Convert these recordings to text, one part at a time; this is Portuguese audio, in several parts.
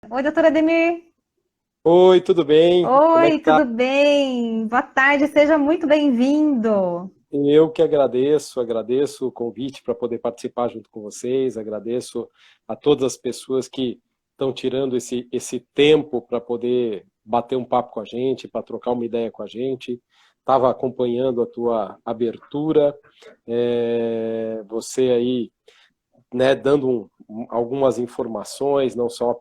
Oi, doutora Ademir. Oi, tudo bem? Como é que Oi, tá? tudo bem? Boa tarde, seja muito bem-vindo. Eu que agradeço o convite para poder participar junto com vocês, agradeço a todas as pessoas que estão tirando esse tempo para poder bater um papo com a gente, para trocar uma ideia com a gente. Estava acompanhando a tua abertura, você aí, né, dando algumas informações, não só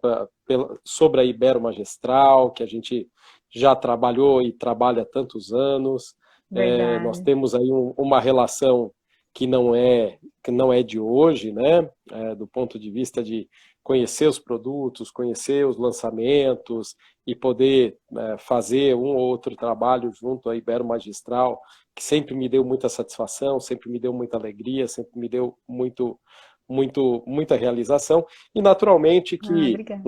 sobre a Ibero-Magistral, que a gente já trabalhou e trabalha há tantos anos. Nós Verdade. temos aí uma relação que não é de hoje, né? Do ponto de vista de conhecer os produtos, conhecer os lançamentos e poder fazer um ou outro trabalho junto à Ibero-Magistral, que sempre me deu muita satisfação, sempre me deu muita alegria, sempre me deu muita realização, e naturalmente Ah, que obrigada.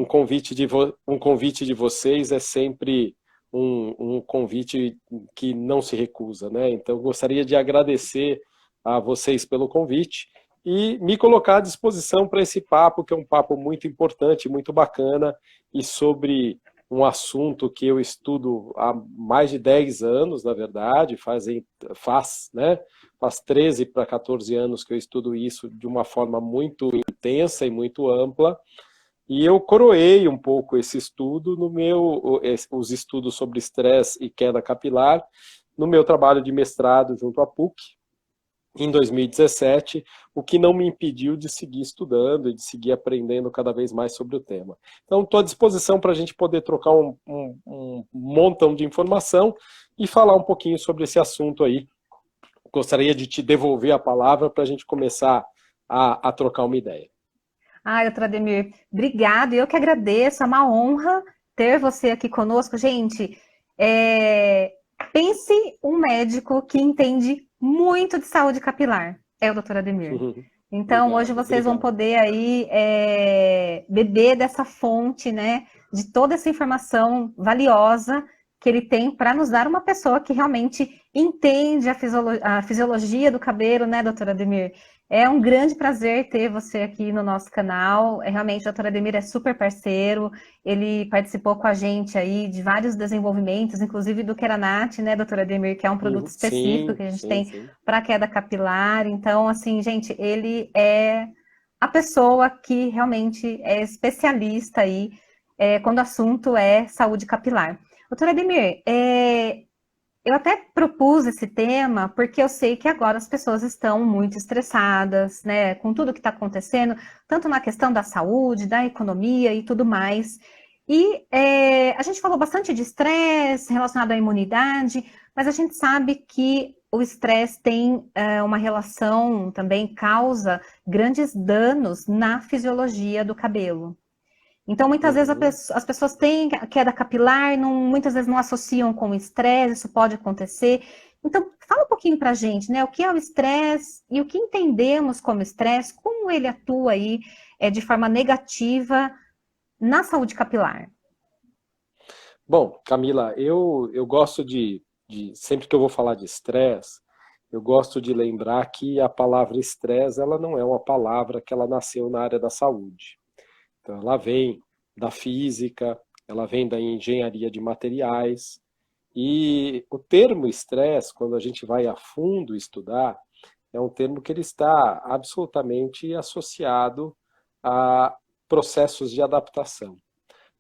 um convite de vocês é sempre um convite que não se recusa, né? Então, eu gostaria de agradecer a vocês pelo convite e me colocar à disposição para esse papo, que é um papo muito importante, muito bacana, e sobre um assunto que eu estudo há mais de 10 anos, na verdade, né? Faz 13 para 14 anos que eu estudo isso de uma forma muito intensa e muito ampla, e eu coroei um pouco esse estudo os estudos sobre estresse e queda capilar, no meu trabalho de mestrado junto à PUC, em 2017, o que não me impediu de seguir estudando e de seguir aprendendo cada vez mais sobre o tema. Então, estou à disposição para a gente poder trocar um montão de informação e falar um pouquinho sobre esse assunto aí. Gostaria de te devolver a palavra para a gente começar a trocar uma ideia. Ah, doutora Ademir, obrigada. Eu que agradeço, é uma honra ter você aqui conosco. Gente, é, pense um médico que entende muito de saúde capilar. É o doutor Ademir. Então, hoje Obrigado, vocês vão obrigado. poder aí beber dessa fonte, né, de toda essa informação valiosa que ele tem para nos dar uma pessoa que realmente entende a fisiologia do cabelo, né, doutora Ademir? É um grande prazer ter você aqui no nosso canal. Realmente, o doutor Ademir é super parceiro. Ele participou com a gente aí de vários desenvolvimentos, inclusive do Keranat, né, doutor Ademir, que é um produto específico Sim, que a gente sim, tem sim. para queda capilar. Então, assim, gente, ele é a pessoa que realmente é especialista aí quando o assunto é saúde capilar. Doutora Ademir, eu até propus esse tema porque eu sei que agora as pessoas estão muito estressadas, né, com tudo que está acontecendo, tanto na questão da saúde, da economia e tudo mais. E a gente falou bastante de estresse relacionado à imunidade, mas a gente sabe que o estresse tem uma relação, também causa grandes danos na fisiologia do cabelo. Então, muitas vezes Uhum. as pessoas têm queda capilar, muitas vezes não associam com o estresse, isso pode acontecer. Então, fala um pouquinho para a gente, né? O que é o estresse e o que entendemos como estresse, como ele atua aí de forma negativa na saúde capilar. Bom, Camila, eu gosto sempre que eu vou falar de estresse, eu gosto de lembrar que a palavra estresse, ela não é uma palavra que ela nasceu na área da saúde. Então, ela vem da física, ela vem da engenharia de materiais, e o termo estresse, quando a gente vai a fundo estudar, é um termo que ele está absolutamente associado a processos de adaptação,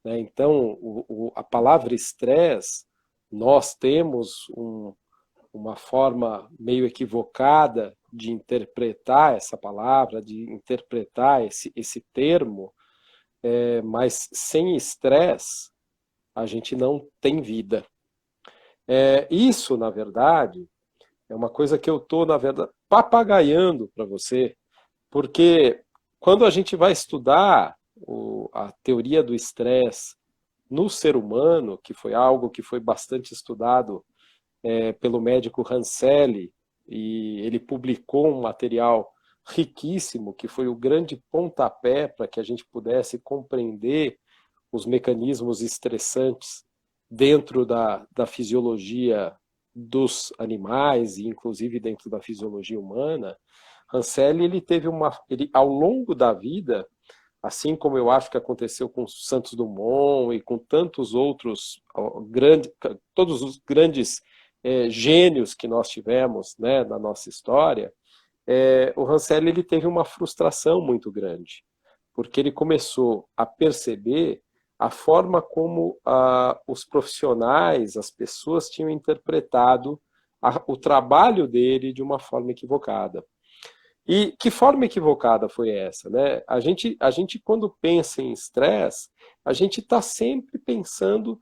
né? Então, a palavra estresse, nós temos uma forma meio equivocada de interpretar essa palavra, de interpretar esse termo, mas sem estresse a gente não tem vida. Isso, na verdade, é uma coisa que eu estou, na verdade, papagaiando para você, porque quando a gente vai estudar a teoria do estresse no ser humano, que foi algo que foi bastante estudado pelo médico Rancelli, e ele publicou um material riquíssimo, que foi o grande pontapé para que a gente pudesse compreender os mecanismos estressantes dentro da fisiologia dos animais e inclusive dentro da fisiologia humana. Rancelli, ele ao longo da vida, assim como eu acho que aconteceu com Santos Dumont e com tantos outros, todos os grandes gênios que nós tivemos, né, na nossa história, o Rancelli ele teve uma frustração muito grande, porque ele começou a perceber a forma como os profissionais, as pessoas tinham interpretado o trabalho dele de uma forma equivocada. E que forma equivocada foi essa, né? A gente quando pensa em estresse, a gente está sempre pensando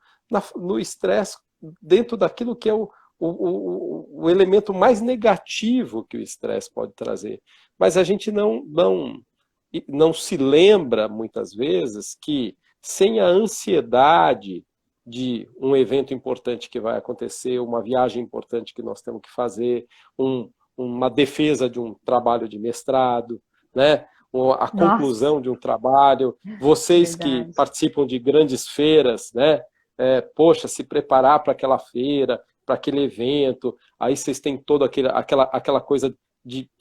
no estresse dentro daquilo que é o elemento mais negativo que o estresse pode trazer. Mas a gente não se lembra, muitas vezes, que sem a ansiedade de um evento importante que vai acontecer, uma viagem importante que nós temos que fazer, uma defesa de um trabalho de mestrado, né? A conclusão Nossa, de um trabalho, vocês que verdade. participam de grandes feiras, né? Poxa, se preparar para aquela feira, para aquele evento, aí vocês têm toda aquela coisa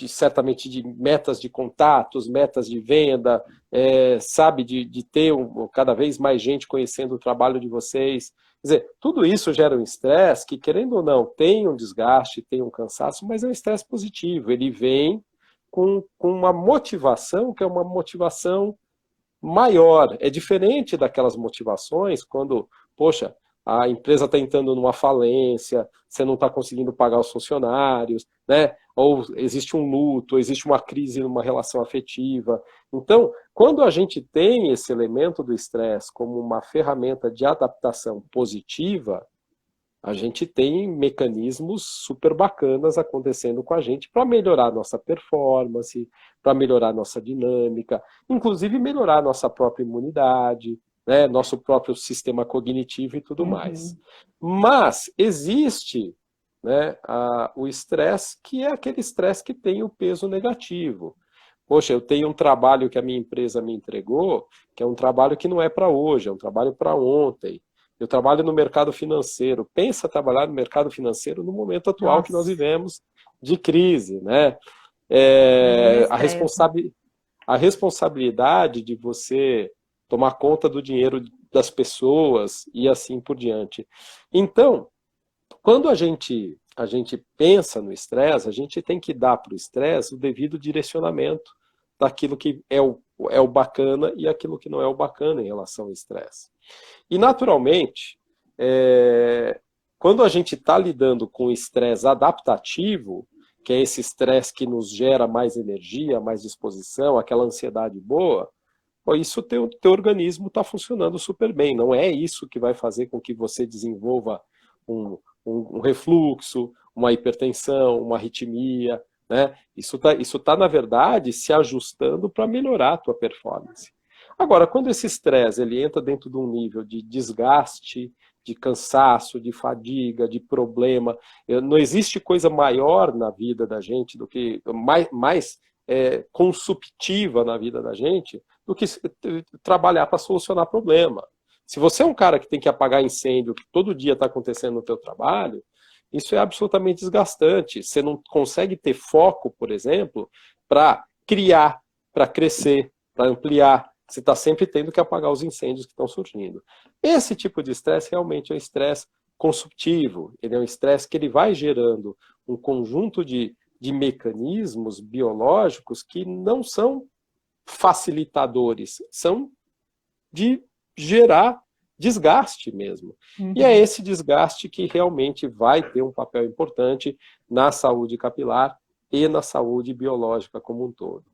certamente de metas de contatos, metas de venda, sabe, de ter cada vez mais gente conhecendo o trabalho de vocês. Quer dizer, tudo isso gera um estresse que, querendo ou não, tem um desgaste, tem um cansaço, mas é um estresse positivo. Ele vem com uma motivação que é uma motivação maior. É diferente daquelas motivações quando, poxa, a empresa está entrando numa falência, você não está conseguindo pagar os funcionários, né? Ou existe um luto, ou existe uma crise numa relação afetiva. Então, quando a gente tem esse elemento do estresse como uma ferramenta de adaptação positiva, a gente tem mecanismos super bacanas acontecendo com a gente para melhorar a nossa performance, para melhorar a nossa dinâmica, inclusive melhorar a nossa própria imunidade, né, nosso próprio sistema cognitivo e tudo mais. Uhum. Mas existe, né, o estresse, que é aquele estresse que tem o peso negativo. Poxa, eu tenho um trabalho que a minha empresa me entregou, que é um trabalho que não é para hoje, é um trabalho para ontem. Eu trabalho no mercado financeiro. Pensa trabalhar no mercado financeiro no momento atual que nós Nossa, vivemos de crise, né? é um A estresse. a responsabilidade de você tomar conta do dinheiro das pessoas e assim por diante. Então, quando a gente pensa no estresse, a gente tem que dar para o estresse o devido direcionamento daquilo que é o bacana e aquilo que não é o bacana em relação ao estresse. E, naturalmente, quando a gente está lidando com o estresse adaptativo, que é esse estresse que nos gera mais energia, mais disposição, aquela ansiedade boa, isso teu organismo está funcionando super bem. Não é isso que vai fazer com que você desenvolva um refluxo, uma hipertensão, uma arritmia, né? Isso tá, na verdade, se ajustando para melhorar a tua performance. Agora, quando esse estresse ele entra dentro de um nível de desgaste, de cansaço, de fadiga, de problema, não existe coisa maior na vida da gente do que mais consumptiva na vida da gente do que trabalhar para solucionar problema. Se você é um cara que tem que apagar incêndio, que todo dia está acontecendo no teu trabalho, isso é absolutamente desgastante. Você não consegue ter foco, por exemplo, para criar, para crescer, para ampliar. Você está sempre tendo que apagar os incêndios que estão surgindo. Esse tipo de estresse realmente é um estresse consumptivo. Ele é um estresse que ele vai gerando um conjunto de mecanismos biológicos que não são facilitadores, são de gerar desgaste mesmo. E é Uhum. esse desgaste que realmente vai ter um papel importante na saúde capilar e na saúde biológica como um todo.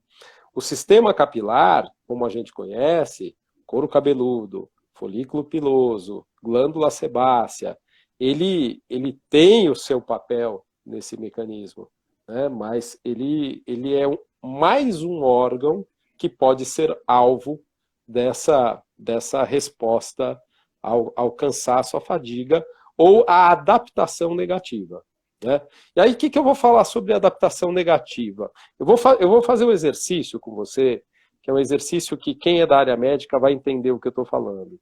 O sistema capilar, como a gente conhece, couro cabeludo, folículo piloso, glândula sebácea, ele tem o seu papel nesse mecanismo, né? Mas ele é mais um órgão que pode ser alvo dessa resposta ao cansaço, à fadiga ou à adaptação negativa. Né? E aí, o que eu vou falar sobre adaptação negativa? Eu vou fazer um exercício com você, que é um exercício que quem é da área médica vai entender o que eu estou falando.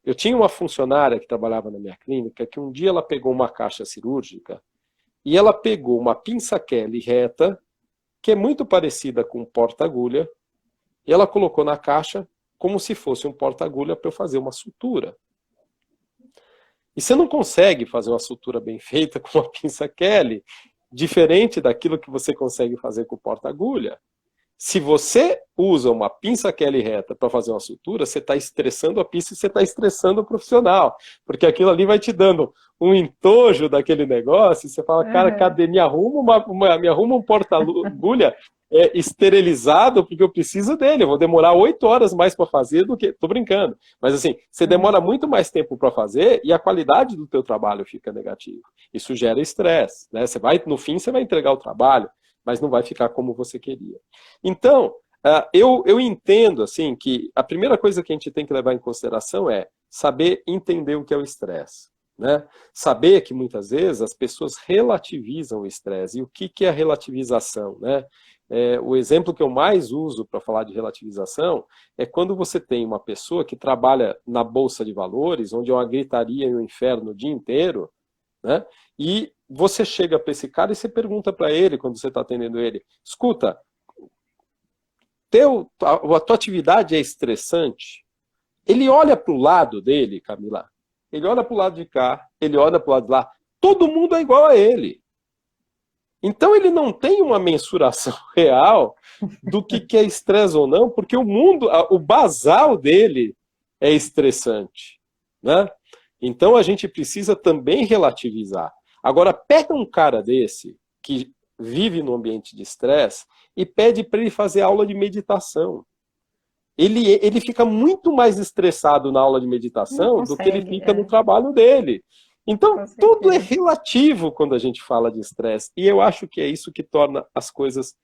Eu tinha uma funcionária que trabalhava na minha clínica, que um dia ela pegou uma caixa cirúrgica e ela pegou uma pinça Kelly reta, que é muito parecida com um porta-agulha, e ela colocou na caixa como se fosse um porta-agulha para eu fazer uma sutura. E você não consegue fazer uma sutura bem feita com uma pinça Kelly, diferente daquilo que você consegue fazer com o porta-agulha. Se você usa uma pinça Kelly reta para fazer uma sutura, você está estressando a pinça e você está estressando o profissional. Porque aquilo ali vai te dando um entojo daquele negócio, e você fala, cara, cadê? Me arruma, me arruma um porta-agulha esterilizado, porque eu preciso dele. Eu vou demorar 8 horas mais para fazer do que... Tô brincando. Mas assim, você demora muito mais tempo para fazer e a qualidade do teu trabalho fica negativa. Isso gera estresse, né? No fim, você vai entregar o trabalho, mas não vai ficar como você queria. Então, eu entendo assim, que a primeira coisa que a gente tem que levar em consideração é saber entender o que é o estresse. Né? Saber que muitas vezes as pessoas relativizam o estresse. E o que é a relativização? Né? O exemplo que eu mais uso para falar de relativização é quando você tem uma pessoa que trabalha na bolsa de valores, onde é uma gritaria e um inferno o dia inteiro, né? E você chega para esse cara e você pergunta para ele, quando você está atendendo ele, escuta, a tua atividade é estressante? Ele olha para o lado dele, Camila, ele olha para o lado de cá, ele olha para o lado de lá, todo mundo é igual a ele. Então ele não tem uma mensuração real do que é estresse ou não, porque o basal dele é estressante, né? Então a gente precisa também relativizar. Agora, pega um cara desse, que vive no ambiente de estresse, e pede para ele fazer aula de meditação. Ele fica muito mais estressado na aula de meditação do que ele fica no trabalho dele. Então, tudo é relativo quando a gente fala de estresse. E eu acho que é isso que torna as coisas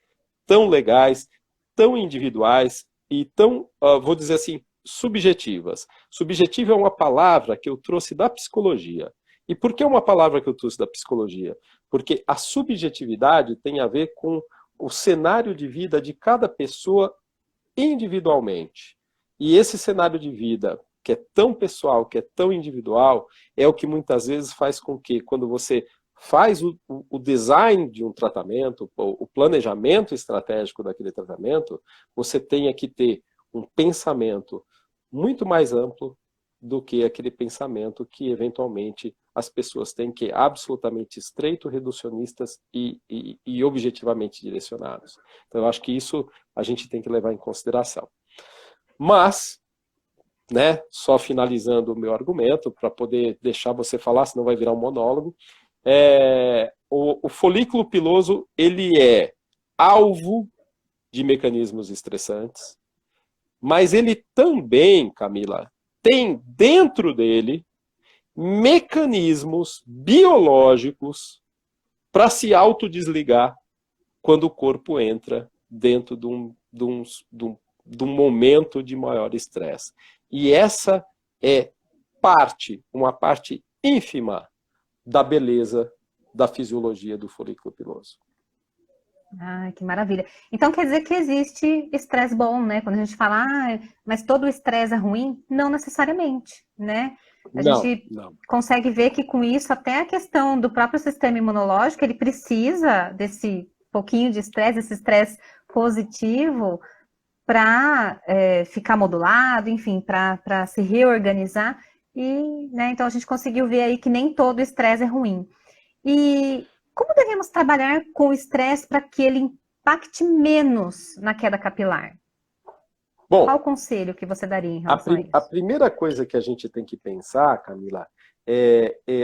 tão legais, tão individuais e tão, vou dizer assim, subjetivas. Subjetiva é uma palavra que eu trouxe da psicologia. E por que uma palavra que eu trouxe da psicologia? Porque a subjetividade tem a ver com o cenário de vida de cada pessoa individualmente. E esse cenário de vida, que é tão pessoal, que é tão individual, é o que muitas vezes faz com que, quando você faz o design de um tratamento, o planejamento estratégico daquele tratamento, você tenha que ter um pensamento muito mais amplo do que aquele pensamento que, eventualmente, as pessoas têm, que é absolutamente estreito, reducionistas e objetivamente direcionados. Então, eu acho que isso a gente tem que levar em consideração. Mas, né, só finalizando o meu argumento, para poder deixar você falar, senão vai virar um monólogo, o folículo piloso, ele é alvo de mecanismos estressantes, mas ele também, Camila, tem dentro dele mecanismos biológicos para se autodesligar quando o corpo entra dentro de um momento de maior estresse. E essa é uma parte ínfima da beleza da fisiologia do folículo piloso. Ah, que maravilha. Então quer dizer que existe estresse bom, né? Quando a gente fala, mas todo estresse é ruim, não necessariamente, né? A gente consegue ver que com isso até a questão do próprio sistema imunológico, ele precisa desse pouquinho de estresse, esse estresse positivo para ficar modulado, enfim, para se reorganizar. E, né, então a gente conseguiu ver aí que nem todo estresse é ruim. E como devemos trabalhar com o estresse para que ele impacte menos na queda capilar? Bom, qual o conselho que você daria em relação a isso? A primeira coisa que a gente tem que pensar, Camila,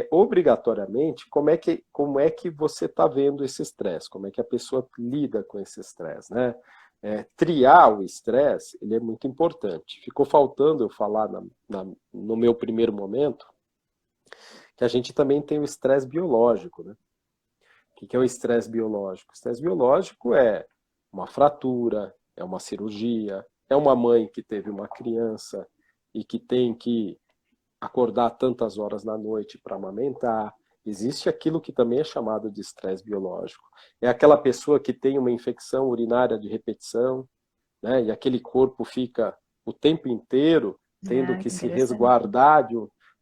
obrigatoriamente como é que você está vendo esse estresse, como é que a pessoa lida com esse estresse, né? Triar o estresse, ele é muito importante. Ficou faltando eu falar no meu primeiro momento que a gente também tem o estresse biológico, né? O que é o estresse biológico? O estresse biológico é uma fratura, é uma cirurgia, é uma mãe que teve uma criança e que tem que acordar tantas horas na noite para amamentar. Existe aquilo que também é chamado de estresse biológico. É aquela pessoa que tem uma infecção urinária de repetição, né? E aquele corpo fica o tempo inteiro tendo que se resguardar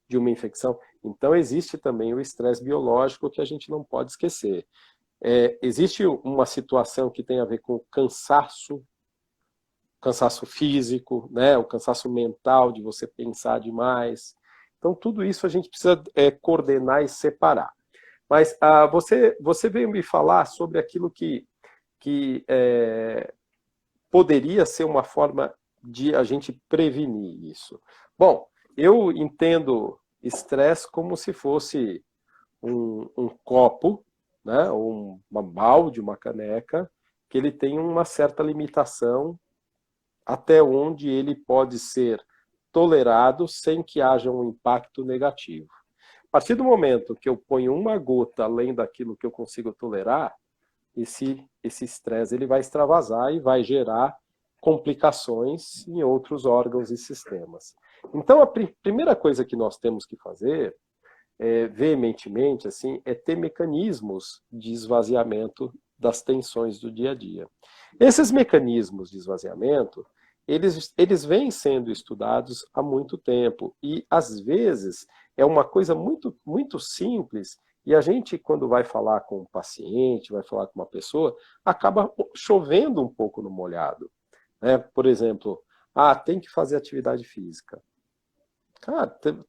de uma infecção. Então, existe também o estresse biológico que a gente não pode esquecer. Existe uma situação que tem a ver com cansaço cansaço físico, né? O cansaço mental de você pensar demais. Então, tudo isso a gente precisa coordenar e separar. Mas você veio me falar sobre aquilo que poderia ser uma forma de a gente prevenir isso. Bom, eu entendo estresse como se fosse um copo, né, uma balde, uma caneca, que ele tem uma certa limitação até onde ele pode ser tolerado sem que haja um impacto negativo. A partir do momento que eu ponho uma gota além daquilo que eu consigo tolerar, esse estresse ele vai extravasar e vai gerar complicações em outros órgãos e sistemas. Então, a primeira coisa que nós temos que fazer, veementemente, assim, é ter mecanismos de esvaziamento das tensões do dia a dia. Esses mecanismos de esvaziamento, eles vêm sendo estudados há muito tempo e, às vezes, é uma coisa muito, muito simples e a gente, quando vai falar com um paciente, vai falar com uma pessoa, acaba chovendo um pouco no molhado. Né? Por exemplo, tem que fazer atividade física. Cara,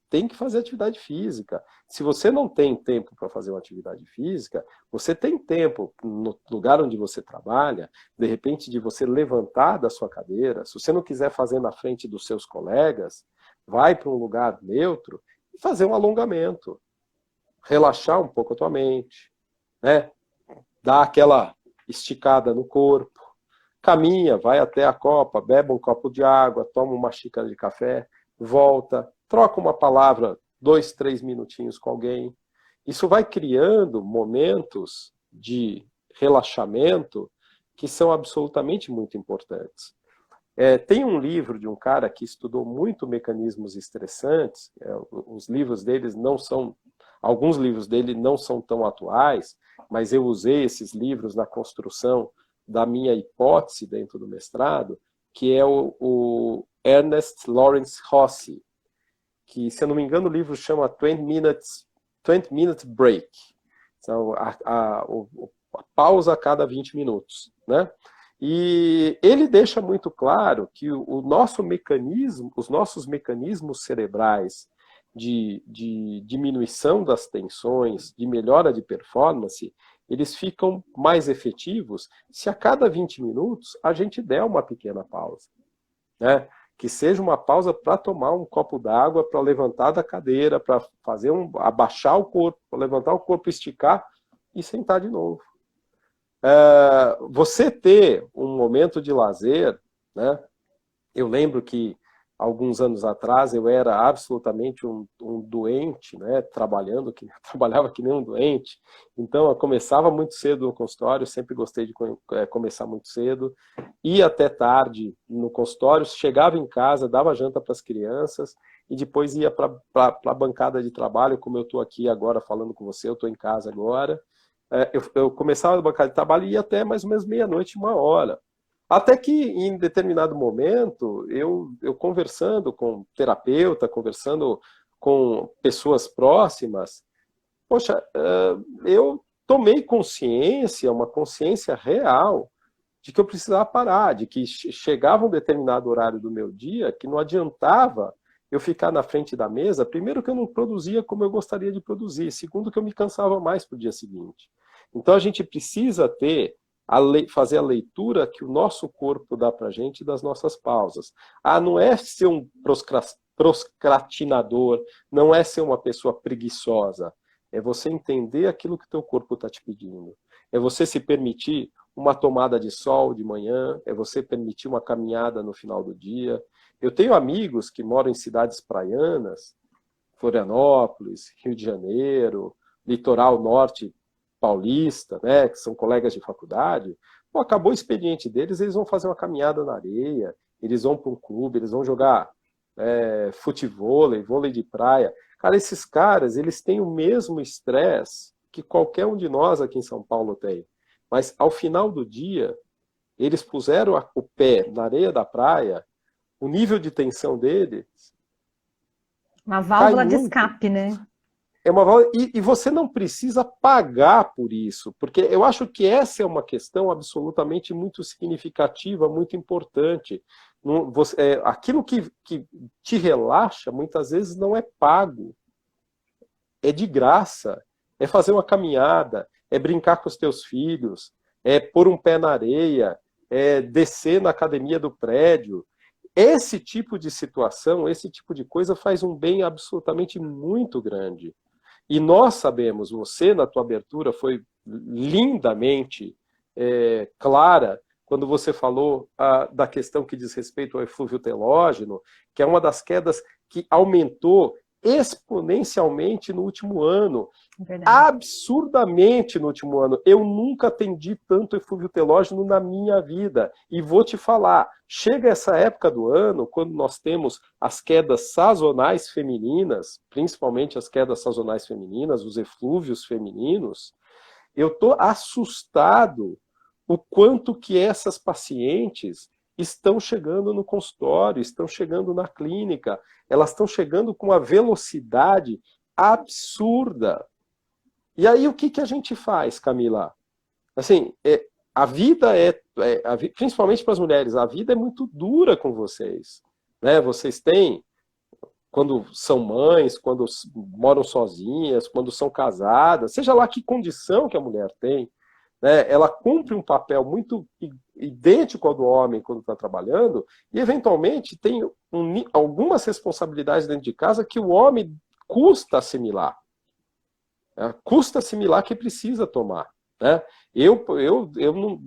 tem que fazer atividade física. Se você não tem tempo para fazer uma atividade física, você tem tempo no lugar onde você trabalha, de repente, de você levantar da sua cadeira. Se você não quiser fazer na frente dos seus colegas, vai para um lugar neutro e fazer um alongamento. Relaxar um pouco a tua mente, né? Dar aquela esticada no corpo. Caminha, vai até a copa, bebe um copo de água, toma uma xícara de café, volta, troca uma palavra, 2, 3 minutinhos com alguém. Isso vai criando momentos de relaxamento que são absolutamente muito importantes. Tem um livro de um cara que estudou muito mecanismos estressantes, os livros deles não são, alguns livros dele não são tão atuais, mas eu usei esses livros na construção da minha hipótese dentro do mestrado, que é o Ernest Lawrence Rossi, que, se eu não me engano, o livro chama 20 Minute Break. Então, a pausa a cada 20 minutos. Né? E ele deixa muito claro que o nosso mecanismo, os nossos mecanismos cerebrais de diminuição das tensões, de melhora de performance, eles ficam mais efetivos se a cada 20 minutos a gente der uma pequena pausa. Né? Que seja uma pausa para tomar um copo d'água, para levantar da cadeira, para fazer abaixar o corpo, para levantar o corpo, esticar e sentar de novo. Você ter um momento de lazer, né? Eu lembro que alguns anos atrás eu era absolutamente um doente, né? Trabalhava que nem um doente. Então eu começava muito cedo no consultório, sempre gostei de começar muito cedo, ia até tarde no consultório, chegava em casa, dava janta para as crianças e depois ia para a bancada de trabalho, como eu estou aqui agora falando com você, eu estou em casa agora. Eu começava a bancada de trabalho e ia até mais ou menos meia-noite, 1h. Até que, em determinado momento, eu conversando com terapeuta, conversando com pessoas próximas, poxa, eu tomei consciência, uma consciência real, de que eu precisava parar, de que chegava um determinado horário do meu dia que não adiantava eu ficar na frente da mesa, primeiro que eu não produzia como eu gostaria de produzir, segundo que eu me cansava mais para o dia seguinte. Então a gente precisa fazer a leitura que o nosso corpo dá para a gente das nossas pausas. Não é ser um procrastinador, não é ser uma pessoa preguiçosa, é você entender aquilo que o teu corpo está te pedindo. É você se permitir uma tomada de sol de manhã, é você permitir uma caminhada no final do dia. Eu tenho amigos que moram em cidades praianas, Florianópolis, Rio de Janeiro, litoral norte paulista, né, que são colegas de faculdade. Pô, acabou o expediente deles, eles vão fazer uma caminhada na areia, eles vão para um clube, eles vão jogar futevôlei, vôlei de praia. Cara, esses caras, eles têm o mesmo estresse que qualquer um de nós aqui em São Paulo tem. Mas, ao final do dia, eles puseram o pé na areia da praia, o nível de tensão deles... Uma válvula de escape, né? É uma válvula, e você não precisa pagar por isso, porque eu acho que essa é uma questão absolutamente muito significativa, muito importante. Aquilo que te relaxa, muitas vezes não é pago, é de graça, é fazer uma caminhada, é brincar com os teus filhos, é pôr um pé na areia, é descer na academia do prédio. Esse tipo de situação, esse tipo de coisa faz um bem absolutamente muito grande. E nós sabemos, você na tua abertura foi lindamente clara quando você falou da questão que diz respeito ao eflúvio telógeno, que é uma das quedas que aumentou exponencialmente no último ano. Verdade. Absurdamente no último ano. Eu nunca atendi tanto eflúvio telógeno na minha vida. E vou te falar, chega essa época do ano, quando nós temos as quedas sazonais femininas, principalmente as quedas sazonais femininas, os eflúvios femininos, eu estou assustado o quanto que essas pacientes estão chegando no consultório, estão chegando na clínica, elas estão chegando com uma velocidade absurda. E aí o que a gente faz, Camila? Assim, a vida principalmente para as mulheres, a vida é muito dura com vocês. Né? Vocês têm, quando são mães, quando moram sozinhas, quando são casadas, seja lá que condição que a mulher tem, né? Ela cumpre um papel muito idêntico ao do homem quando está trabalhando, e eventualmente tem algumas responsabilidades dentro de casa que o homem custa assimilar. Custa assimilar que precisa tomar. Né? Eu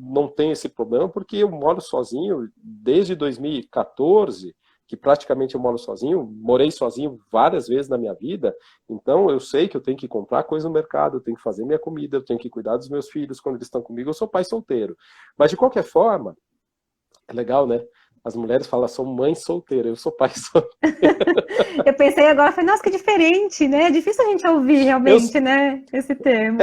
não tenho esse problema porque eu moro sozinho desde 2014, que praticamente eu moro sozinho, morei sozinho várias vezes na minha vida, então eu sei que eu tenho que comprar coisa no mercado, eu tenho que fazer minha comida, eu tenho que cuidar dos meus filhos quando eles estão comigo, eu sou pai solteiro. Mas de qualquer forma, é legal, né? As mulheres falam, sou mãe solteira, eu sou pai solteiro. Eu pensei agora, falei, nossa, que diferente, né? É difícil a gente ouvir realmente, né? Esse termo.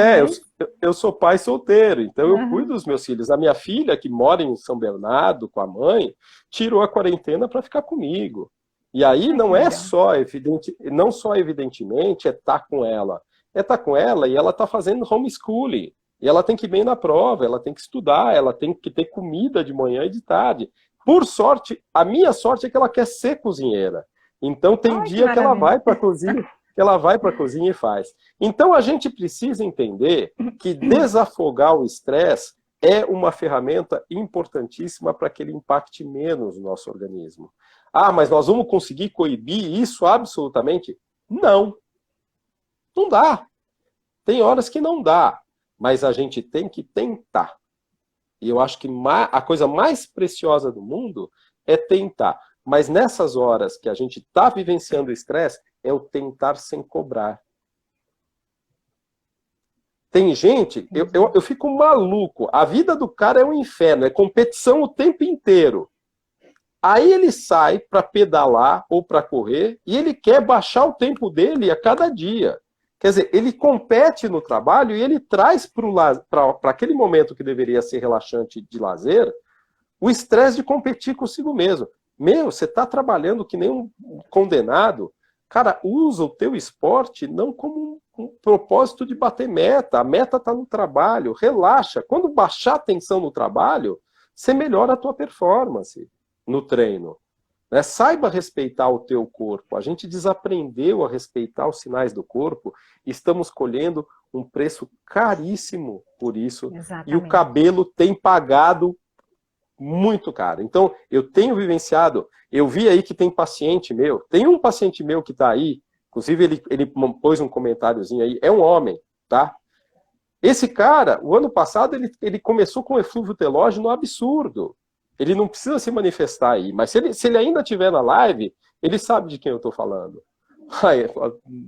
Eu sou pai solteiro, então eu cuido dos meus filhos. A minha filha, que mora em São Bernardo com a mãe, tirou a quarentena para ficar comigo. E aí não é só evidentemente estar com ela. É estar com ela e ela está fazendo homeschooling. E ela tem que ir bem na prova, ela tem que estudar, ela tem que ter comida de manhã e de tarde. Por sorte, a minha sorte é que ela quer ser cozinheira. Então tem dia que ela vai para a cozinha, e faz. Então a gente precisa entender que desafogar o estresse é uma ferramenta importantíssima para que ele impacte menos o nosso organismo. Ah, mas nós vamos conseguir coibir isso absolutamente? Não. Não dá. Tem horas que não dá, mas a gente tem que tentar. E eu acho que a coisa mais preciosa do mundo é tentar. Mas nessas horas que a gente está vivenciando o estresse, é o tentar sem cobrar. Tem gente, eu fico maluco. A vida do cara é um inferno, é competição o tempo inteiro. Aí ele sai para pedalar ou para correr e ele quer baixar o tempo dele a cada dia. Quer dizer, ele compete no trabalho e ele traz para aquele momento que deveria ser relaxante de lazer, o estresse de competir consigo mesmo. Você está trabalhando que nem um condenado, cara, usa o teu esporte não como um propósito de bater meta. A meta está no trabalho, relaxa. Quando baixar a tensão no trabalho, você melhora a tua performance no treino. Né? Saiba respeitar o teu corpo. A gente desaprendeu a respeitar os sinais do corpo e estamos colhendo um preço caríssimo por isso. Exatamente. E o cabelo tem pagado muito caro. Então, eu tenho vivenciado, eu vi aí que tem paciente meu, tem um paciente meu que está aí, inclusive ele pôs um comentáriozinho aí, é um homem, tá? Esse cara, o ano passado, ele começou com eflúvio telógeno absurdo. Ele não precisa se manifestar aí, mas se ele ainda estiver na live, ele sabe de quem eu estou falando.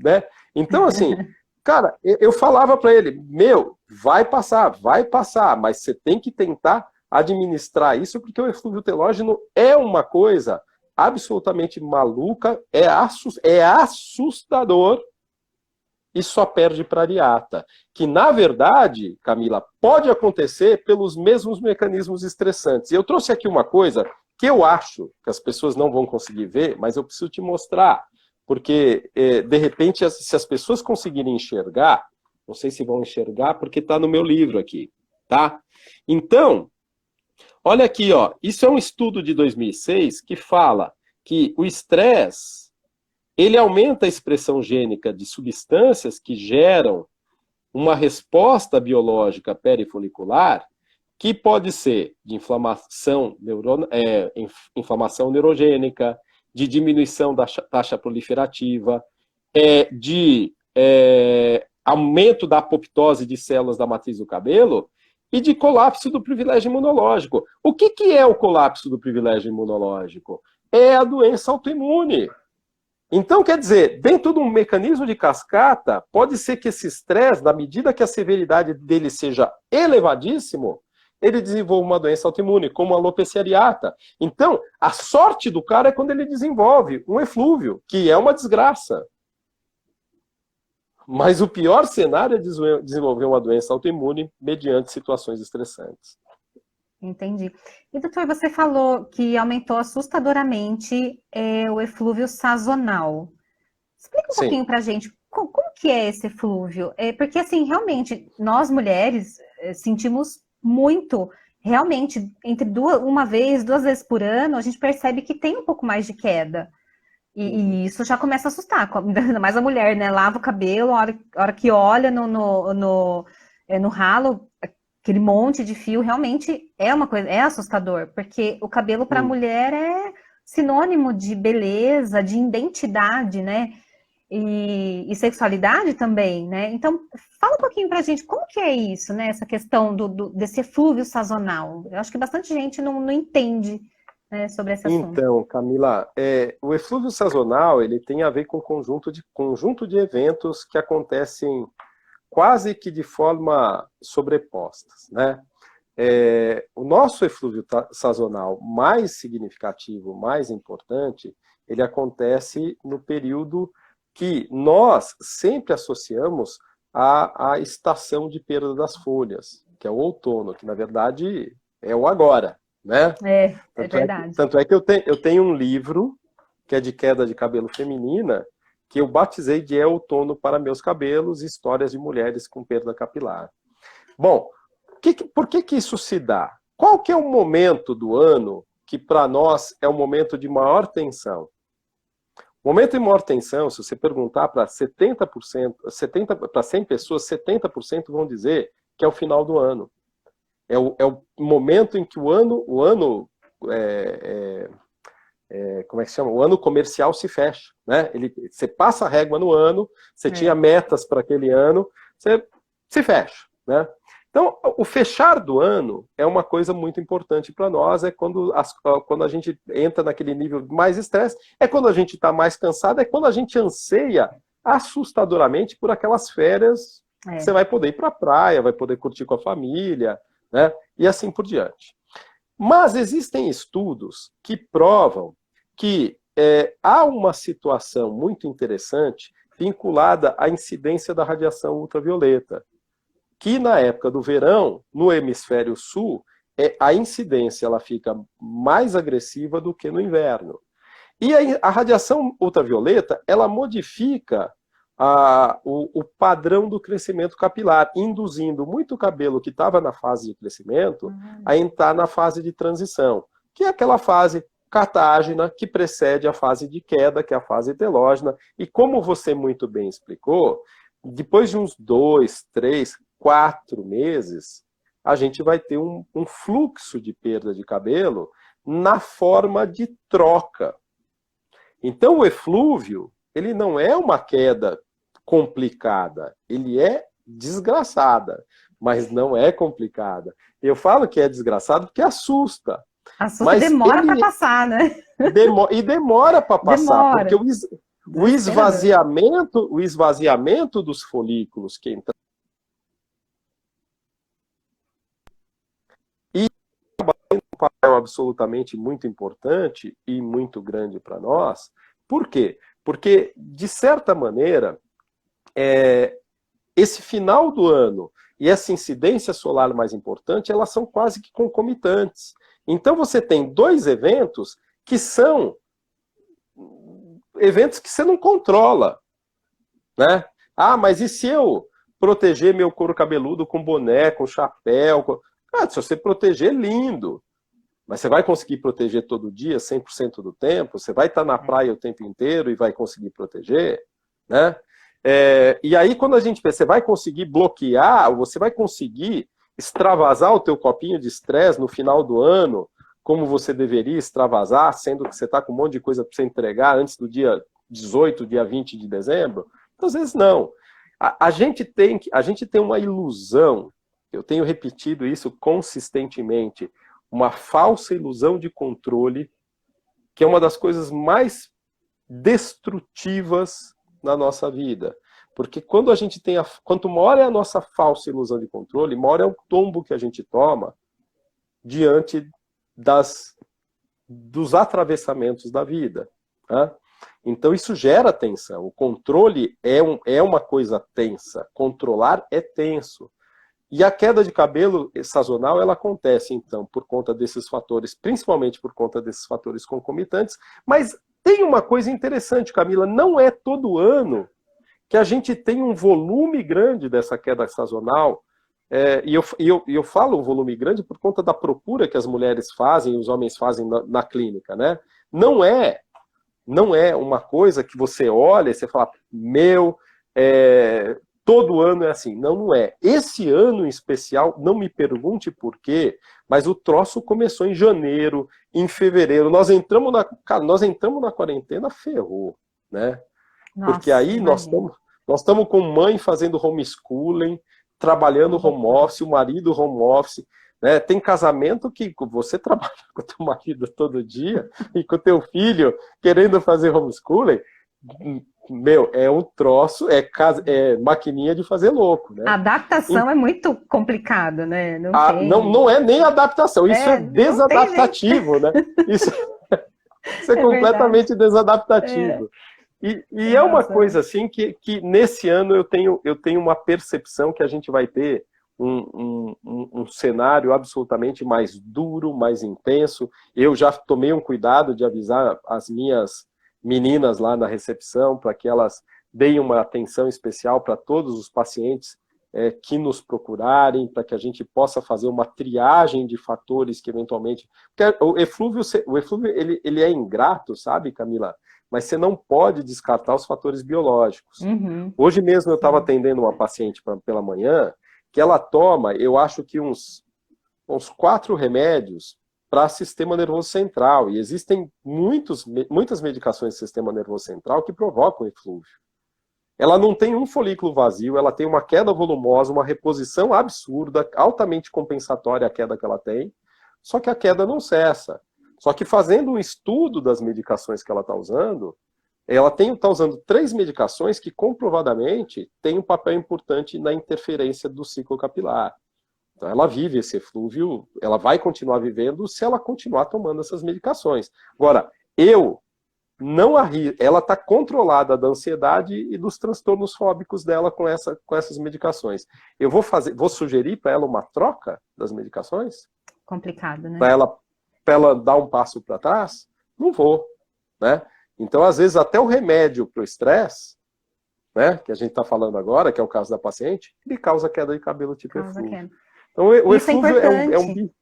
Né? Então, assim, cara, eu falava para ele, vai passar, mas você tem que tentar administrar isso, porque o eflúvio telógeno é uma coisa absolutamente maluca, é assustador e só perde para a areata. Que, na verdade, Camila, pode acontecer pelos mesmos mecanismos estressantes. E eu trouxe aqui uma coisa que eu acho que as pessoas não vão conseguir ver, mas eu preciso te mostrar. porque, de repente, se as pessoas conseguirem enxergar, não sei se vão enxergar, porque está no meu livro aqui, tá? Então, olha aqui, ó, isso é um estudo de 2006 que fala que o estresse, ele aumenta a expressão gênica de substâncias que geram uma resposta biológica perifolicular, que pode ser de inflamação neurogênica, de diminuição da taxa proliferativa, de aumento da apoptose de células da matriz do cabelo e de colapso do privilégio imunológico. O que é o colapso do privilégio imunológico? É a doença autoimune. Então, quer dizer, dentro de um mecanismo de cascata, pode ser que esse estresse, na medida que a severidade dele seja elevadíssimo, ele desenvolva uma doença autoimune, como a alopecia areata. Então, a sorte do cara é quando ele desenvolve um eflúvio, que é uma desgraça. Mas o pior cenário é desenvolver uma doença autoimune mediante situações estressantes. Entendi. E, doutor, você falou que aumentou assustadoramente o eflúvio sazonal. Explica um pouquinho para a gente, como que é esse eflúvio? Porque, assim, realmente, nós mulheres sentimos muito, realmente, uma vez, 2 vezes por ano, a gente percebe que tem um pouco mais de queda. E isso já começa a assustar, ainda mais a mulher, né? Lava o cabelo, a hora que olha no ralo, aquele monte de fio, realmente é uma coisa, é assustador, porque o cabelo para a mulher é sinônimo de beleza, de identidade, né? E sexualidade também, né? Então, fala um pouquinho pra gente, como que é isso, né? Essa questão desse eflúvio sazonal. Eu acho que bastante gente não entende, né, sobre esse assunto. Então, Camila, o eflúvio sazonal, ele tem a ver com conjunto de eventos que acontecem quase que de forma sobrepostas, né? O nosso eflúvio sazonal mais significativo, mais importante, ele acontece no período que nós sempre associamos à estação de perda das folhas, que é o outono, que na verdade é o agora, né? É verdade. Tanto é que eu tenho um livro que é de queda de cabelo feminina, que eu batizei de Outono para Meus Cabelos, Histórias de Mulheres com Perda Capilar. Bom, por que isso se dá? Qual que é o momento do ano que para nós é o momento de maior tensão? O momento de maior tensão, se você perguntar para 70%, para 100 pessoas, 70% vão dizer que é o final do ano. É o momento em que o ano como é que se chama? O ano comercial se fecha, né? Você passa a régua no ano, você tinha metas para aquele ano, você se fecha, né? Então, o fechar do ano é uma coisa muito importante para nós, é quando a gente entra naquele nível de mais estresse, é quando a gente está mais cansado, é quando a gente anseia assustadoramente por aquelas férias que você vai poder ir para a praia, vai poder curtir com a família, né? E assim por diante. Mas existem estudos que provam que há uma situação muito interessante vinculada à incidência da radiação ultravioleta, que na época do verão, no hemisfério sul, a incidência ela fica mais agressiva do que no inverno. E a radiação ultravioleta, ela modifica o padrão do crescimento capilar, induzindo muito cabelo que estava na fase de crescimento a entrar na fase de transição, que é aquela fase catágena que precede a fase de queda, que é a fase telógena. E como você muito bem explicou, depois de uns 2, 3, 4 meses, a gente vai ter um fluxo de perda de cabelo na forma de troca. Então o eflúvio, ele não é uma queda complicada, ele é desgraçada, mas não é complicada. Eu falo que é desgraçado porque assusta. Assusta, mas demora para passar, né? Demora para passar, porque o esvaziamento dos folículos que entra e um papel absolutamente muito importante e muito grande para nós. Por quê? Porque, de certa maneira, esse final do ano e essa incidência solar mais importante, elas são quase que concomitantes. Então você tem 2 eventos que são eventos que você não controla, né? Ah, mas e se eu proteger meu couro cabeludo com boné, com chapéu? Se você proteger, lindo. Mas você vai conseguir proteger todo dia, 100% do tempo? Você vai estar na praia o tempo inteiro e vai conseguir proteger? Né? E aí, quando a gente pensa, você vai conseguir bloquear, você vai conseguir extravasar o teu copinho de estresse no final do ano, como você deveria extravasar, sendo que você está com um monte de coisa para você entregar antes do dia 18, dia 20 de dezembro? Então, às vezes, não. A gente tem uma ilusão, eu tenho repetido isso consistentemente, uma falsa ilusão de controle, que é uma das coisas mais destrutivas na nossa vida. Porque quando a gente tem quanto maior é a nossa falsa ilusão de controle, maior é o tombo que a gente toma diante dos atravessamentos da vida. Tá? Então isso gera tensão. O controle é uma coisa tensa. Controlar é tenso. E a queda de cabelo sazonal, ela acontece, então, por conta desses fatores, principalmente por conta desses fatores concomitantes. Mas tem uma coisa interessante, Camila, não é todo ano que a gente tem um volume grande dessa queda sazonal. E eu falo um volume grande por conta da procura que as mulheres fazem e os homens fazem na clínica, né? Não é uma coisa que você olha e você fala, todo ano é assim. Não é. Esse ano em especial, não me pergunte por quê, mas o troço começou em janeiro, em fevereiro. Nós entramos na quarentena, ferrou, né? Nossa, porque aí nós estamos com mãe fazendo homeschooling, trabalhando home office, o marido home office. Né? Tem casamento que você trabalha com o teu marido todo dia e com o teu filho querendo fazer homeschooling. É um troço, é maquininha de fazer louco. Né? A adaptação é muito complicada, né? Não é nem adaptação, isso é desadaptativo. Né? Isso é completamente desadaptativo. E é uma coisa assim que nesse ano eu tenho uma percepção que a gente vai ter um cenário absolutamente mais duro, mais intenso. Eu já tomei um cuidado de avisar as minhas meninas lá na recepção para que elas deem uma atenção especial para todos os pacientes que nos procurarem, para que a gente possa fazer uma triagem de fatores que eventualmente... Porque o eflúvio ele é ingrato, sabe, Camila? Mas você não pode descartar os fatores biológicos. Uhum. Hoje mesmo eu estava atendendo uma paciente pela manhã, que ela toma, eu acho que uns 4 remédios para sistema nervoso central. E existem muitas medicações do sistema nervoso central que provocam eflúvio. Ela não tem um folículo vazio, ela tem uma queda volumosa, uma reposição absurda, altamente compensatória a queda que ela tem, só que a queda não cessa. Só que fazendo um estudo das medicações que ela está usando, ela está usando 3 medicações que comprovadamente têm um papel importante na interferência do ciclo capilar. Então ela vive esse eflúvio, ela vai continuar vivendo se ela continuar tomando essas medicações. Agora, ela está controlada da ansiedade e dos transtornos fóbicos dela com essas medicações. Eu vou sugerir para ela uma troca das medicações? Complicado, né? Para ela dar um passo para trás? Não vou, né? Então, às vezes, até o remédio para o estresse, né, que a gente está falando agora, que é o caso da paciente, ele causa queda de cabelo tipo eflúvio. Então, o eflúvio é um bicho.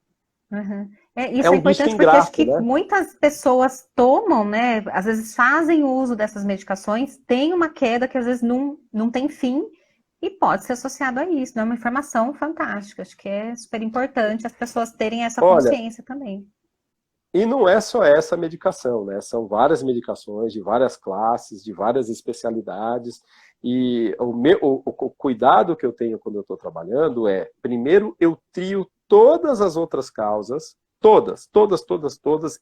Uhum. Isso é importante porque ingrato, acho que né? muitas pessoas tomam, né? Às vezes fazem uso dessas medicações, tem uma queda que às vezes não tem fim e pode ser associado a isso, né? É uma informação fantástica. Acho que é super importante as pessoas terem essa consciência também. E não é só essa medicação, né? São várias medicações de várias classes, de várias especialidades. E o cuidado que eu tenho quando eu estou trabalhando é, primeiro, eu trio todas as outras causas, todas,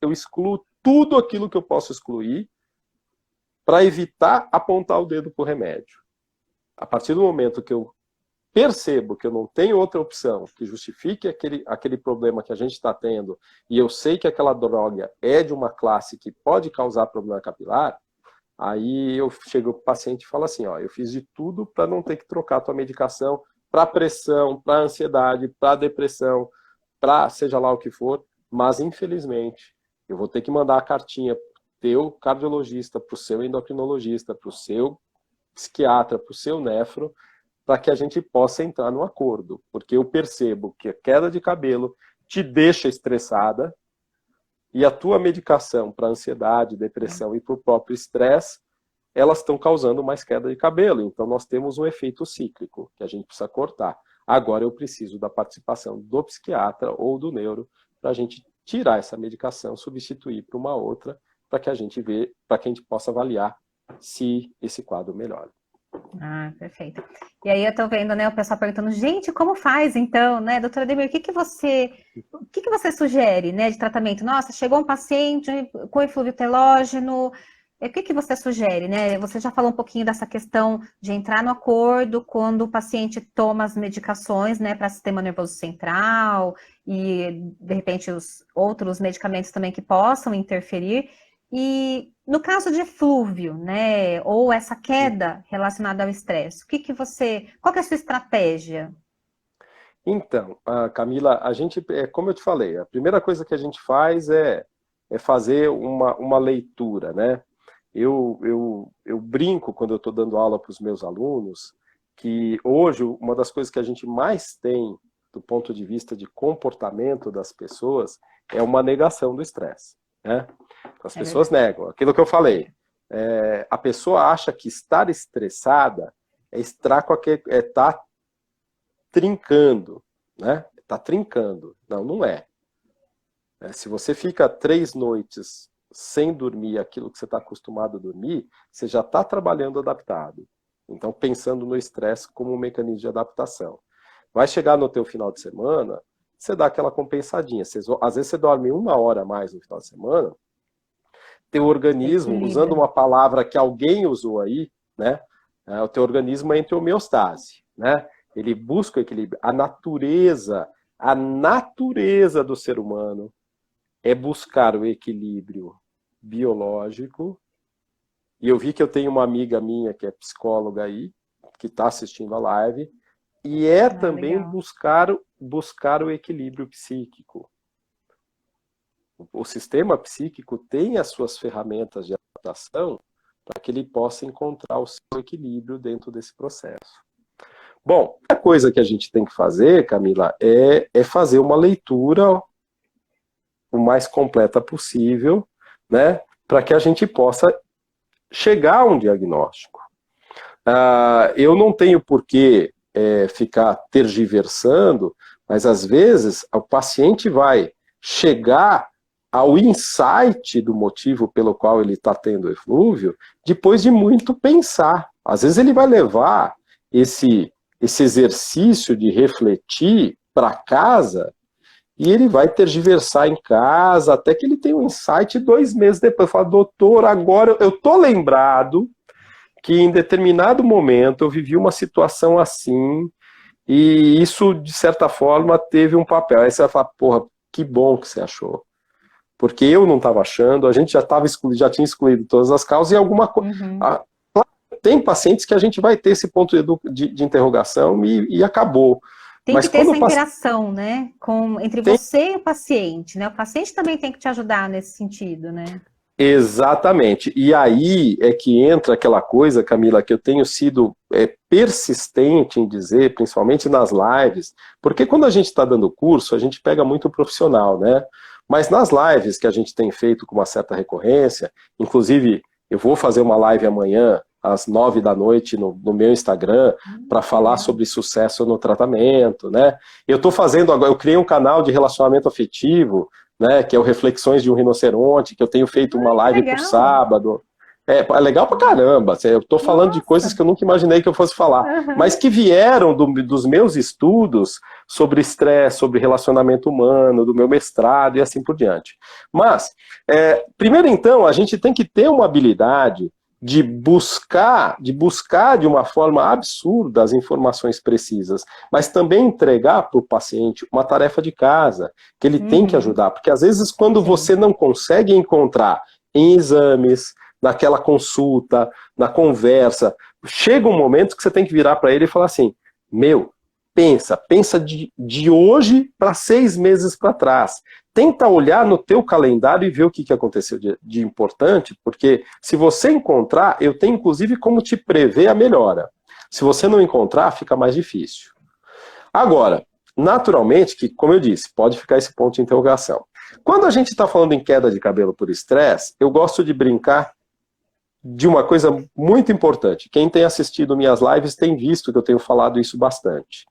eu excluo tudo aquilo que eu posso excluir para evitar apontar o dedo para o remédio. A partir do momento que eu percebo que eu não tenho outra opção que justifique aquele problema que a gente está tendo, e eu sei que aquela droga é de uma classe que pode causar problema capilar, aí eu chego para o paciente e falo assim, ó, eu fiz de tudo para não ter que trocar a tua medicação para pressão, para ansiedade, para depressão, para seja lá o que for, mas infelizmente eu vou ter que mandar a cartinha teu cardiologista, para o seu endocrinologista, para o seu psiquiatra, para o seu nefro, para que a gente possa entrar num acordo. Porque eu percebo que a queda de cabelo te deixa estressada e a tua medicação para ansiedade, depressão e para o próprio estresse, elas estão causando mais queda de cabelo. Então nós temos um efeito cíclico que a gente precisa cortar. Agora eu preciso da participação do psiquiatra ou do neuro para a gente tirar essa medicação, substituir por uma outra, para que a gente possa avaliar se esse quadro melhora. Ah, perfeito. E aí eu tô vendo, né, o pessoal perguntando, gente, como faz então, né, doutora Ademir, o que você sugere, né, de tratamento? Nossa, chegou um paciente com eflúvio telógeno, o que você sugere, né? Você já falou um pouquinho dessa questão de entrar no acordo quando o paciente toma as medicações, né, para sistema nervoso central e, de repente, os outros medicamentos também que possam interferir. E no caso de eflúvio, né, ou essa queda relacionada ao estresse, qual que é a sua estratégia? Então, Camila, como eu te falei, a primeira coisa que a gente faz é fazer uma leitura, né? Eu brinco quando eu estou dando aula para os meus alunos que hoje uma das coisas que a gente mais tem do ponto de vista de comportamento das pessoas é uma negação do estresse, né? As pessoas negam. Aquilo que eu falei, a pessoa acha que estar estressada é estar tá trincando, né? Tá trincando. Não, não é. Se você fica 3 noites sem dormir aquilo que você está acostumado a dormir, você já está trabalhando adaptado. Então, pensando no estresse como um mecanismo de adaptação. Vai chegar no teu final de semana, você dá aquela compensadinha. Às vezes você dorme 1 hora a mais no final de semana, teu organismo, usando uma palavra que alguém usou aí, né? O teu organismo entra em homeostase, né? Ele busca o equilíbrio. A natureza do ser humano é buscar o equilíbrio biológico. E eu vi que eu tenho uma amiga minha que é psicóloga aí, que está assistindo a live, e também buscar o equilíbrio psíquico. O sistema psíquico tem as suas ferramentas de adaptação para que ele possa encontrar o seu equilíbrio dentro desse processo. Bom, a coisa que a gente tem que fazer, Camila, é fazer uma leitura o mais completa possível, né, para que a gente possa chegar a um diagnóstico. Eu não tenho por que ficar tergiversando, mas às vezes o paciente vai chegar ao insight do motivo pelo qual ele está tendo eflúvio depois de muito pensar. Às vezes ele vai levar esse exercício de refletir para casa e ele vai tergiversar em casa até que ele tenha um insight 2 meses depois. Fala, doutor, agora eu estou lembrado que em determinado momento eu vivi uma situação assim e isso, de certa forma, teve um papel. Aí você vai falar, porra, que bom que você achou. Porque eu não estava achando, a gente já tinha excluído todas as causas e alguma coisa... Tem pacientes que a gente vai ter esse ponto de interrogação e acabou. Tem que ter essa interação, né, entre você e o paciente, né? O paciente também tem que te ajudar nesse sentido, né? Exatamente. E aí é que entra aquela coisa, Camila, que eu tenho sido persistente em dizer, principalmente nas lives, porque quando a gente está dando curso, a gente pega muito profissional, né? Mas nas lives que a gente tem feito com uma certa recorrência, inclusive eu vou fazer uma live amanhã, às 9 da noite, no meu Instagram, para falar sobre sucesso no tratamento, né? Eu estou fazendo agora, eu criei um canal de relacionamento afetivo, né, que é o Reflexões de um Rinoceronte, que eu tenho feito uma live por sábado. É legal pra caramba, eu estou falando de coisas que eu nunca imaginei que eu fosse falar, mas que vieram dos meus estudos sobre estresse, sobre relacionamento humano, do meu mestrado e assim por diante. Mas, primeiro então, a gente tem que ter uma habilidade de buscar de uma forma absurda as informações precisas, mas também entregar para o paciente uma tarefa de casa, que ele tem que ajudar, porque às vezes quando você não consegue encontrar em exames, naquela consulta, na conversa, chega um momento que você tem que virar para ele e falar assim, pensa de hoje para 6 meses para trás. Tenta olhar no teu calendário e ver o que aconteceu de importante, porque se você encontrar, eu tenho inclusive como te prever a melhora. Se você não encontrar, fica mais difícil. Agora, naturalmente, que, como eu disse, pode ficar esse ponto de interrogação. Quando a gente está falando em queda de cabelo por estresse, eu gosto de brincar de uma coisa muito importante. Quem tem assistido minhas lives tem visto que eu tenho falado isso bastante.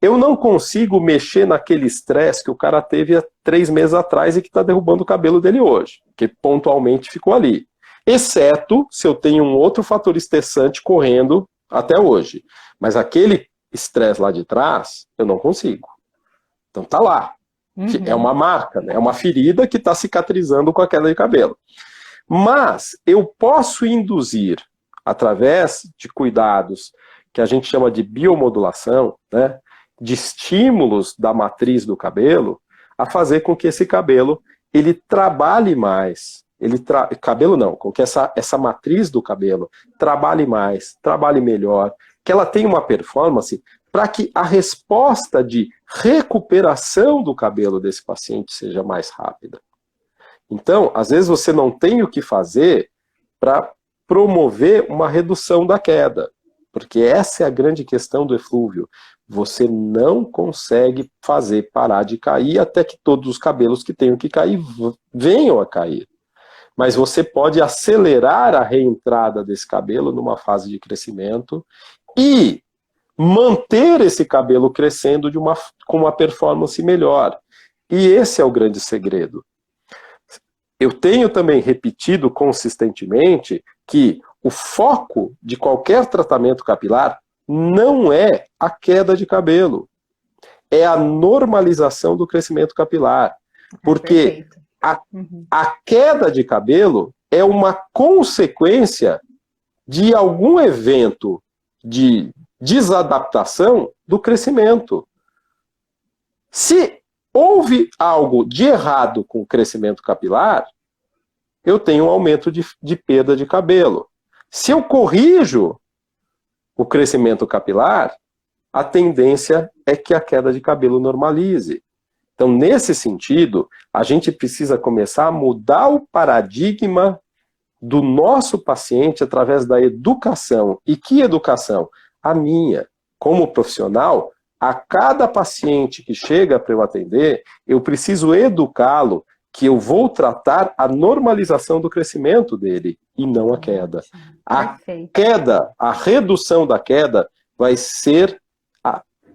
Eu não consigo mexer naquele estresse que o cara teve há 3 meses atrás e que está derrubando o cabelo dele hoje, que pontualmente ficou ali. Exceto se eu tenho um outro fator estressante correndo até hoje. Mas aquele estresse lá de trás, eu não consigo. Então tá lá. É uma marca, né? É uma ferida que está cicatrizando com a queda de cabelo. Mas eu posso induzir, através de cuidados que a gente chama de biomodulação, né, de estímulos da matriz do cabelo, a fazer com que esse cabelo ele trabalhe mais. Cabelo não, com que essa matriz do cabelo trabalhe mais, trabalhe melhor, que ela tenha uma performance para que a resposta de recuperação do cabelo desse paciente seja mais rápida. Então, às vezes você não tem o que fazer para promover uma redução da queda, porque essa é a grande questão do eflúvio. Você não consegue fazer parar de cair até que todos os cabelos que tenham que cair venham a cair. Mas você pode acelerar a reentrada desse cabelo numa fase de crescimento e manter esse cabelo crescendo com uma performance melhor. E esse é o grande segredo. Eu tenho também repetido consistentemente que o foco de qualquer tratamento capilar não é a queda de cabelo, é a normalização do crescimento capilar. Porque a queda de cabelo é uma consequência de algum evento de desadaptação do crescimento. Se houve algo de errado com o crescimento capilar, eu tenho um aumento de perda de cabelo. Se eu corrijo o crescimento capilar, a tendência é que a queda de cabelo normalize. Então, nesse sentido, a gente precisa começar a mudar o paradigma do nosso paciente através da educação. E que educação? A minha. Como profissional, a cada paciente que chega para eu atender, eu preciso educá-lo que eu vou tratar a normalização do crescimento dele e não a queda. A queda, a redução da queda vai ser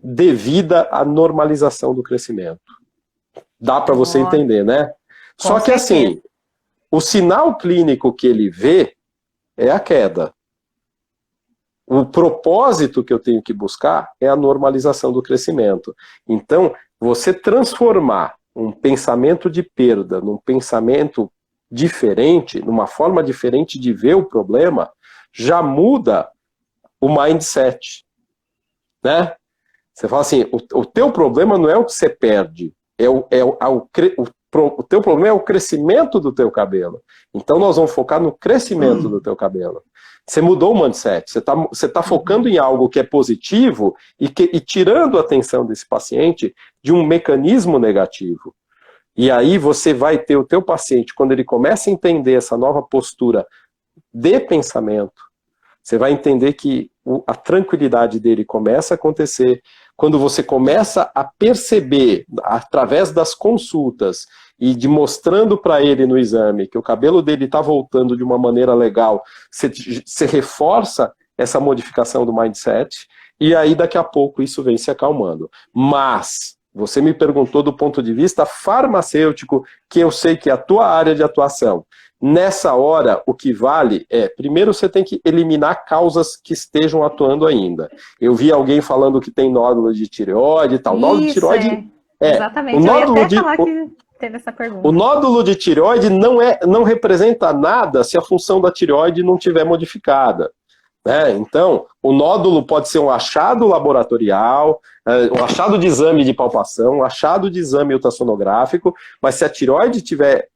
devida à normalização do crescimento. Dá para você entender, né? Só que assim, o sinal clínico que ele vê é a queda. O propósito que eu tenho que buscar é a normalização do crescimento. Então, você transformar um pensamento de perda num pensamento diferente, numa forma diferente de ver o problema, já muda o mindset, né? Você fala assim, o teu problema não é o que você perde, o teu problema é o crescimento do teu cabelo. Então nós vamos focar no crescimento do teu cabelo. Você mudou o mindset, você tá focando em algo que é positivo e tirando a atenção desse paciente de um mecanismo negativo. E aí você vai ter o teu paciente, quando ele começa a entender essa nova postura de pensamento, você vai entender que a tranquilidade dele começa a acontecer quando você começa a perceber, através das consultas, e de mostrando para ele no exame que o cabelo dele está voltando de uma maneira legal, você reforça essa modificação do mindset, e aí daqui a pouco isso vem se acalmando. Mas você me perguntou do ponto de vista farmacêutico, que eu sei que é a tua área de atuação. Nessa hora, o que vale é, primeiro você tem que eliminar causas que estejam atuando ainda. Eu vi alguém falando que tem nódulo de tireoide e tal. Nódulo de tireoide exatamente. O nódulo eu ia até falar que teve essa pergunta. O nódulo de tireoide não representa nada se a função da tireoide não estiver modificada. Né? Então, o nódulo pode ser um achado laboratorial, um achado de exame de palpação, um achado de exame ultrassonográfico, mas se a tireoide tiver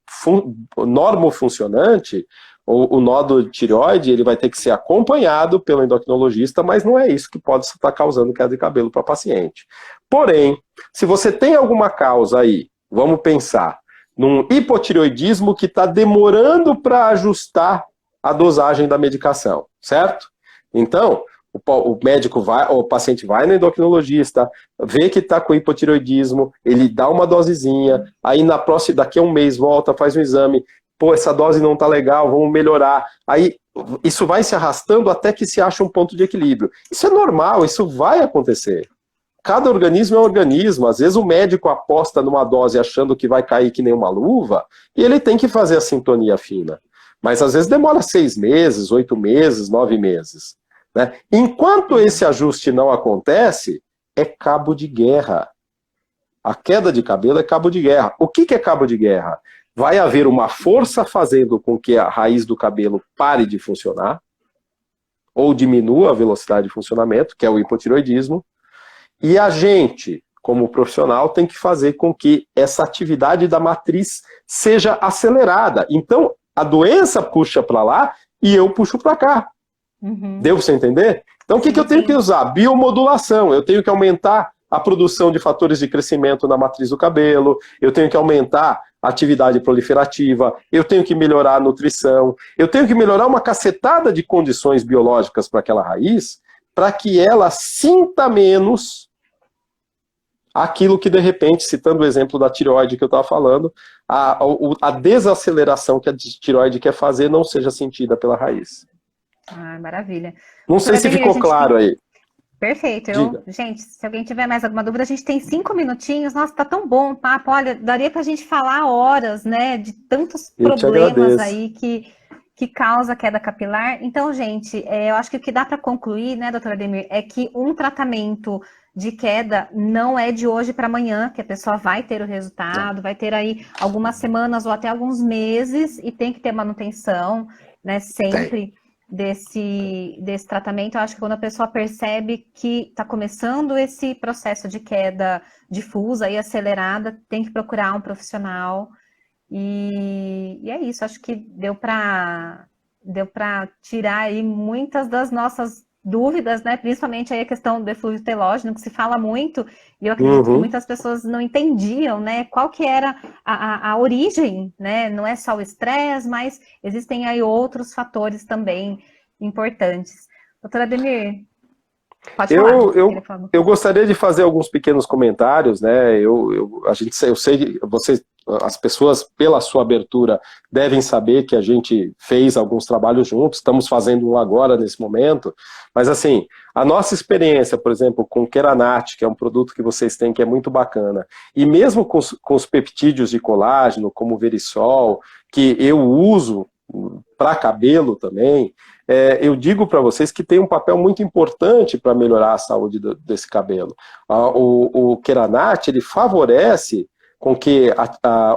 normofuncionante, O nódulo de tireoide, ele vai ter que ser acompanhado pelo endocrinologista, mas não é isso que pode estar causando queda de cabelo para paciente. Porém, se você tem alguma causa aí, vamos pensar, num hipotireoidismo que está demorando para ajustar a dosagem da medicação, certo? Então, o médico vai, o paciente vai no endocrinologista, vê que está com hipotireoidismo, ele dá uma dosezinha, aí daqui a um mês volta, faz um exame, pô, essa dose não está legal, vamos melhorar. Aí isso vai se arrastando até que se acha um ponto de equilíbrio. Isso é normal, isso vai acontecer. Cada organismo é um organismo. Às vezes o médico aposta numa dose achando que vai cair que nem uma luva, e ele tem que fazer a sintonia fina. Mas às vezes demora 6 meses, 8 meses, 9 meses. Né? Enquanto esse ajuste não acontece, é cabo de guerra. A queda de cabelo é cabo de guerra. O que é cabo de guerra? Vai haver uma força fazendo com que a raiz do cabelo pare de funcionar, ou diminua a velocidade de funcionamento, que é o hipotireoidismo, e a gente, como profissional, tem que fazer com que essa atividade da matriz seja acelerada. Então, a doença puxa para lá e eu puxo para cá. Uhum. Deu para você entender? Então, o que eu tenho que usar? Biomodulação. Eu tenho que aumentar a produção de fatores de crescimento na matriz do cabelo, eu tenho que aumentar a atividade proliferativa, eu tenho que melhorar a nutrição, eu tenho que melhorar uma cacetada de condições biológicas para aquela raiz, para que ela sinta menos aquilo que, de repente, citando o exemplo da tireoide que eu estava falando, a desaceleração que a tireoide quer fazer não seja sentida pela raiz. Ah, maravilha. Não sei se ficou claro aí. Perfeito. Gente, se alguém tiver mais alguma dúvida, a gente tem 5 minutinhos. Nossa, tá tão bom o papo. Olha, daria pra gente falar horas, né, de tantos problemas aí que causa queda capilar. Então, gente, eu acho que o que dá para concluir, né, doutora Ademir, é que um tratamento de queda não é de hoje para amanhã, que a pessoa vai ter o resultado, vai ter aí algumas semanas ou até alguns meses e tem que ter manutenção, né, sempre desse tratamento. Eu acho que quando a pessoa percebe que está começando esse processo de queda difusa e acelerada, tem que procurar um profissional. E é isso, acho que deu para tirar aí muitas das nossas dúvidas, né? Principalmente aí a questão do eflúvio telógeno, que se fala muito, e eu acredito que muitas pessoas não entendiam, né? Qual que era a origem, né? Não é só o estresse, mas existem aí outros fatores também importantes. Doutora Ademir, pode falar. Eu gostaria de fazer alguns pequenos comentários, né? Eu sei que as pessoas, pela sua abertura, devem saber que a gente fez alguns trabalhos juntos, estamos fazendo um agora nesse momento, mas assim, a nossa experiência, por exemplo, com o Keranat, que é um produto que vocês têm que é muito bacana, e mesmo com os peptídeos de colágeno, como o Verisol, que eu uso para cabelo também, eu digo para vocês que tem um papel muito importante para melhorar a saúde desse cabelo. O Keranat, ele favorece com que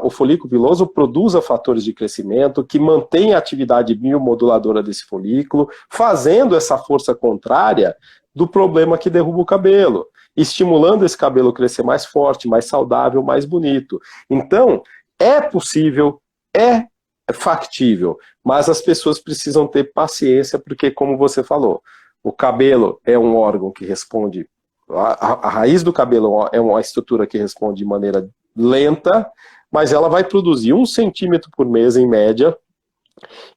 o folículo viloso produza fatores de crescimento, que mantenha a atividade biomoduladora desse folículo, fazendo essa força contrária do problema que derruba o cabelo, estimulando esse cabelo a crescer mais forte, mais saudável, mais bonito. Então, é possível, é factível, mas as pessoas precisam ter paciência, porque, como você falou, o cabelo é um órgão que responde, a raiz do cabelo é uma estrutura que responde de maneira lenta, mas ela vai produzir 1 centímetro por mês em média,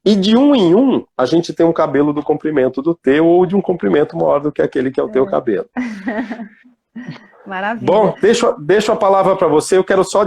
e de 1 em 1 a gente tem um cabelo do comprimento do teu, ou de um comprimento maior do que aquele que é o teu cabelo. Maravilha. Bom, deixo a palavra para você. Eu quero só,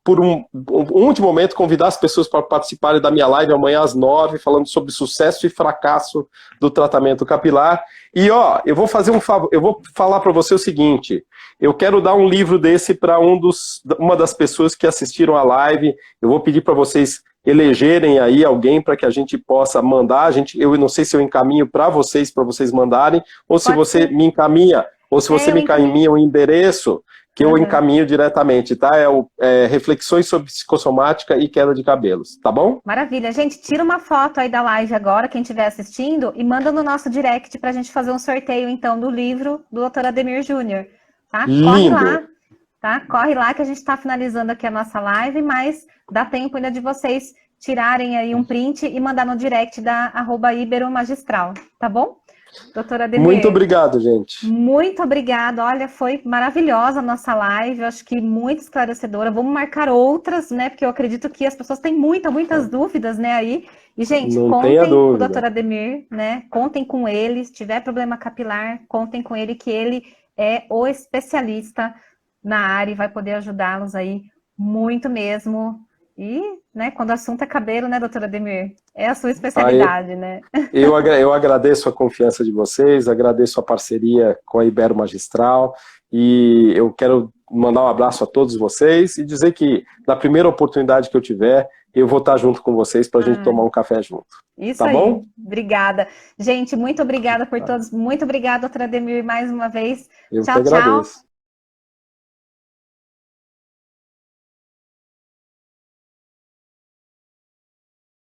por um último momento, convidar as pessoas para participarem da minha live amanhã às 9, falando sobre sucesso e fracasso do tratamento capilar. E eu vou fazer um favor, eu vou falar para você o seguinte: eu quero dar um livro desse para uma das pessoas que assistiram a live. Eu vou pedir para vocês elegerem aí alguém para que a gente possa mandar. Eu não sei se eu encaminho para vocês mandarem, ou se você me encaminha. Ou se você me encaminha um endereço, que eu encaminho diretamente, tá? Reflexões sobre psicossomática e queda de cabelos, tá bom? Maravilha. Gente, tira uma foto aí da live agora, quem estiver assistindo, e manda no nosso direct pra gente fazer um sorteio, então, do livro do Dr. Ademir Júnior, tá? Lindo. Corre lá, tá? Corre lá que a gente tá finalizando aqui a nossa live, mas dá tempo ainda de vocês tirarem aí um print e mandar no direct da @iberomagistral, tá bom? Doutora Ademir. Muito obrigado, gente. Muito obrigada. Olha, foi maravilhosa a nossa live. Eu acho que muito esclarecedora. Vamos marcar outras, né? Porque eu acredito que as pessoas têm muitas dúvidas, né, aí. E, gente, Não contem tenha com o dúvida. doutor Ademir, né? Contem com ele. Se tiver problema capilar, contem com ele, que ele é o especialista na área e vai poder ajudá-los aí muito mesmo. E, né, quando o assunto é cabelo, né, doutora Ademir? É a sua especialidade, né? Eu agradeço a confiança de vocês, agradeço a parceria com a Ibero Magistral e eu quero mandar um abraço a todos vocês e dizer que na primeira oportunidade que eu tiver, eu vou estar junto com vocês para a gente tomar um café junto. Isso tá aí, bom? Obrigada. Gente, muito obrigada por todos. Muito obrigada, doutora Ademir, mais uma vez. Eu Tchau, que tchau. agradeço.